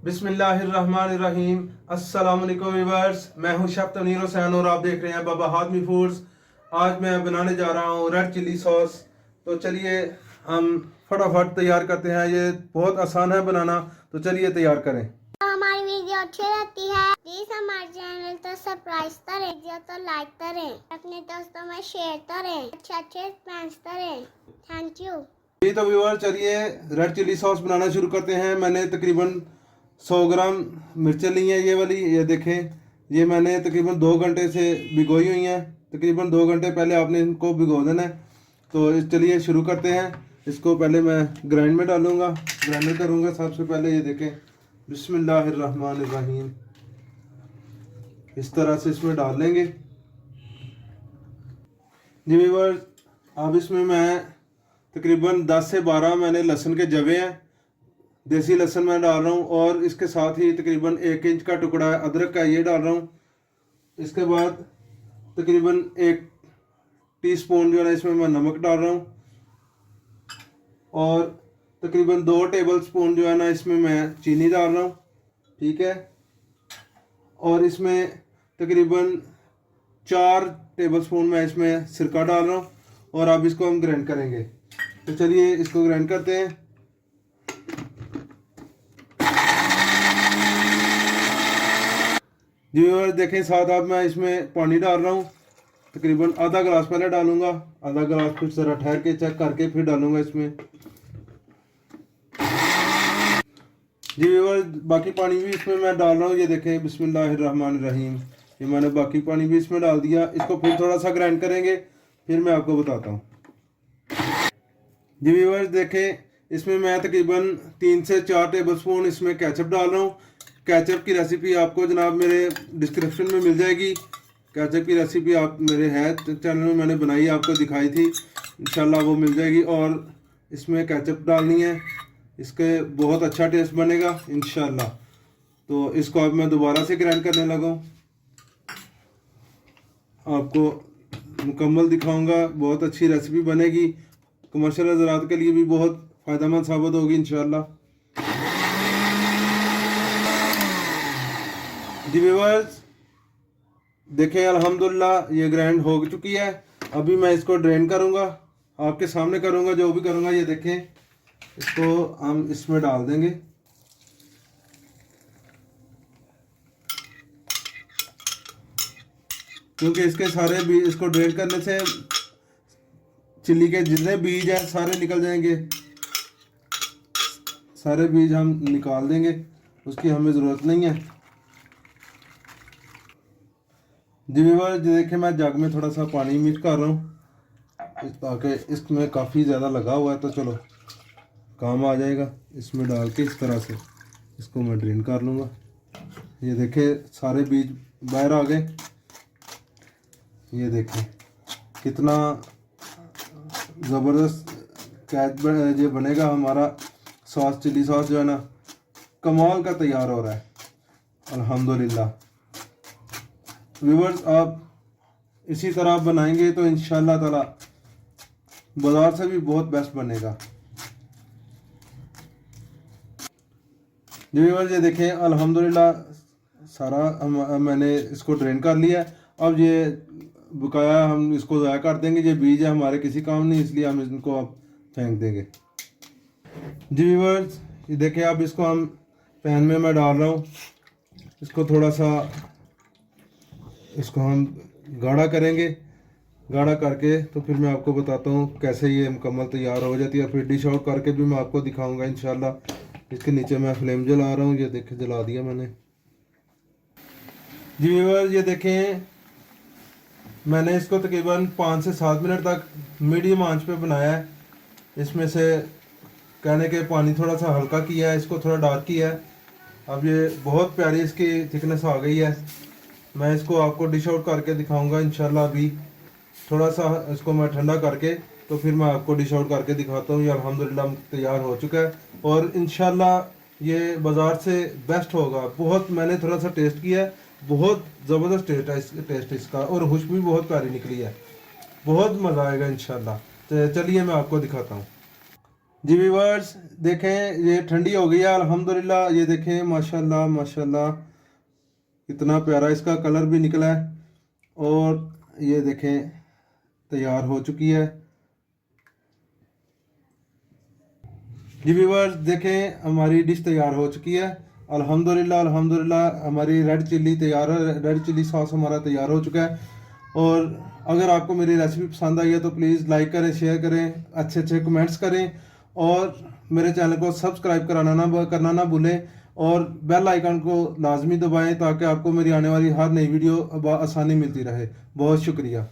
बिस्मिल्लाहिर्रहमानिर्रहीम। अस्सलाम वालेकुम व्यूअर्स, मैं हूं शेफ तनीर हुसैन और आप देख रहे हैं बाबा हातमी फूड्स। आज मैं बनाने जा रहा हूं रेड चिली सॉस। तो चलिए हम फटाफट तैयार करते हैं। ये बहुत आसान है बनाना, तो चलिए तैयार करें। हमारी वीडियो अच्छी रहती है, प्लीज हमारे चैनल को सब्सक्राइब करें, वीडियो तो लाइक करें, अपने दोस्तों में शेयर करें, अच्छे फ्रेंड्स करें। Thank you. जी तो व्यूअर, चलिए रेड चिली सॉस बनाना शुरू करते हैं। मैंने तकरीबन 100 ग्राम मिर्चें ली हैं, ये वाली, ये देखें। ये मैंने तकरीबन 2 घंटे से भिगोई हुई हैं। तकरीबन 2 घंटे पहले आपने इनको भिगो देना है। तो चलिए शुरू करते हैं। इसको पहले मैं ग्राइंड में डालूंगा, ग्राइंडर करूंगा। सबसे पहले ये देखें, बिस्मिल्लाहिर्रहमानिर्रहीम, इस तरह से इसमें डाल लेंगे। जी व्यूअर, अब इसमें मैं तकरीबन 10 से 12 मैंने लहसुन के जवे हैं, देसी लहसुन मैं डाल रहा हूँ। और इसके साथ ही तकरीबन 1 इंच का टुकड़ा अदरक का ये डाल रहा हूँ। इसके बाद तकरीबन 1 टीस्पून जो है इसमें मैं नमक डाल रहा हूँ। और तकरीबन 2 टेबल स्पून जो है ना इसमें मैं चीनी डाल रहा हूँ, ठीक है। और इसमें तकरीबन 4 टेबल स्पून मैं इसमें सिरका डाल रहा हूँ। और अब इसको हम ग्राइंड करेंगे। तो चलिए इसको ग्राइंड करते हैं। जी व्यूअर देखें, साथ अब मैं इसमें पानी डाल रहा हूँ। तकरीबन आधा गिलास पहले डालूंगा, आधा गिलास फिर ज़रा ठहर के चेक करके फिर डालूंगा इसमें। जी व्यूअर, बाकी पानी भी इसमें मैं डाल रहा हूँ। ये देखें, बिस्मिल्लाहिर्रहमानिर्रहीम, ये मैंने बाकी पानी भी इसमें डाल दिया। इसको फिर थोड़ा सा ग्राइंड करेंगे, फिर मैं आपको बताता हूँ। जी व्यूअर्स देखें, इसमें मैं तकरीबन 3 से 4 टेबल स्पून इसमें केचप डाल रहा हूँ। केचप की रेसिपी आपको जनाब मेरे डिस्क्रिप्शन में मिल जाएगी। केचप की रेसिपी आप मेरे है चैनल में मैंने बनाई, आपको दिखाई थी, इंशाल्लाह वो मिल जाएगी। और इसमें केचप डालनी है, इसके बहुत अच्छा टेस्ट बनेगा इंशाल्लाह। तो इसको अब मैं दोबारा से ग्राइंड करने लगा हूँ, आपको मुकम्मल दिखाऊंगा। बहुत अच्छी रेसिपी बनेगी, कमर्शियल हज़रात के लिए भी बहुत फ़ायदेमंद साबित होगी इंशाल्लाह। जी व्यूअर्स देखें, अल्हम्दुलिल्लाह ये ग्राइंड हो चुकी है। अभी मैं इसको ड्रेन करूंगा, आपके सामने करूंगा, जो भी करूंगा। ये देखें, इसको हम इसमें डाल देंगे। क्योंकि इसके सारे बीज, इसको ड्रेन करने से चिल्ली के जितने बीज हैं सारे निकल जाएंगे, सारे बीज हम निकाल देंगे, उसकी हमें ज़रूरत नहीं है। जी व्यूअर देखिए, मैं जग में थोड़ा सा पानी मिक्स कर रहा हूँ ताकि इसमें काफ़ी ज़्यादा लगा हुआ है, तो चलो काम आ जाएगा। इसमें डाल के इस तरह से इसको मैं ड्रेन कर लूँगा। ये देखें, सारे बीज बाहर आ गए। ये देखें कितना ज़बरदस्त कैच ये बनेगा हमारा सॉस, चिली सॉस जो है ना कमाल का तैयार हो रहा है अल्हम्दुलिल्लाह। व्यूअर्स, आप इसी तरह बनाएंगे तो इंशाल्लाह ताला बाजार से भी बहुत बेस्ट बनेगा। जी व्यूअर्स, ये देखें अल्हम्दुलिल्लाह सारा मैंने इसको ड्रेन कर लिया है। अब ये बकाया हम इसको ज़ाया कर देंगे। ये बीज है हमारे किसी काम नहीं, इसलिए हम इनको अब फेंक देंगे। जी व्यूअर्स, ये देखें, अब इसको हम पैन में मैं डाल रहा हूँ। इसको थोड़ा सा इसको हम गाढ़ा करेंगे। गाढ़ा करके तो फिर मैं आपको बताता हूँ कैसे ये मुकम्मल तैयार हो जाती है। फिर डिश आउट करके भी मैं आपको दिखाऊंगा इंशाल्लाह। इसके नीचे मैं फ्लेम जला रहा हूँ, ये देखें जला दिया मैंने। जी व्यूअर्स, ये देखें, मैंने इसको तकरीबन 5 से 7 मिनट तक मीडियम आंच पे बनाया है। इसमें से कहने के पानी थोड़ा सा हल्का किया है, इसको थोड़ा डार्क किया है। अब ये बहुत प्यारी इसकी थिकनेस आ गई है। मैं इसको आपको डिश आउट करके दिखाऊंगा इंशाल्लाह। अभी थोड़ा सा इसको मैं ठंडा करके तो फिर मैं आपको डिश आउट करके दिखाता हूँ। ये अल्हम्दुलिल्लाह तैयार हो चुका है और इंशाल्लाह ये बाज़ार से बेस्ट होगा। बहुत मैंने थोड़ा सा टेस्ट किया है, बहुत ज़बरदस्त टेस्ट इसका, और खुशबू भी बहुत प्यारी निकली है। बहुत मज़ा आएगा इंशाल्लाह। तो चलिए मैं आपको दिखाता हूँ। जी व्यूअर्स देखें ये ठंडी हो गई है अल्हम्दुलिल्लाह। ये देखें माशाल्लाह माशाल्लाह कितना प्यारा इसका कलर भी निकला है। और ये देखें तैयार हो चुकी है। जी व्यूअर्स देखें हमारी डिश तैयार हो चुकी है अल्हम्दुलिल्लाह अल्हम्दुलिल्लाह। हमारी रेड चिल्ली तैयार है, रेड चिल्ली सॉस हमारा तैयार हो चुका है। और अगर आपको मेरी रेसिपी पसंद आई है तो प्लीज़ लाइक करें, शेयर करें, अच्छे अच्छे कमेंट्स करें और मेरे चैनल को सब्सक्राइब करना ना भूलें और बेल आइकन को लाजमी दबाएं ताकि आपको मेरी आने वाली हर नई वीडियो आसानी मिलती रहे। बहुत शुक्रिया।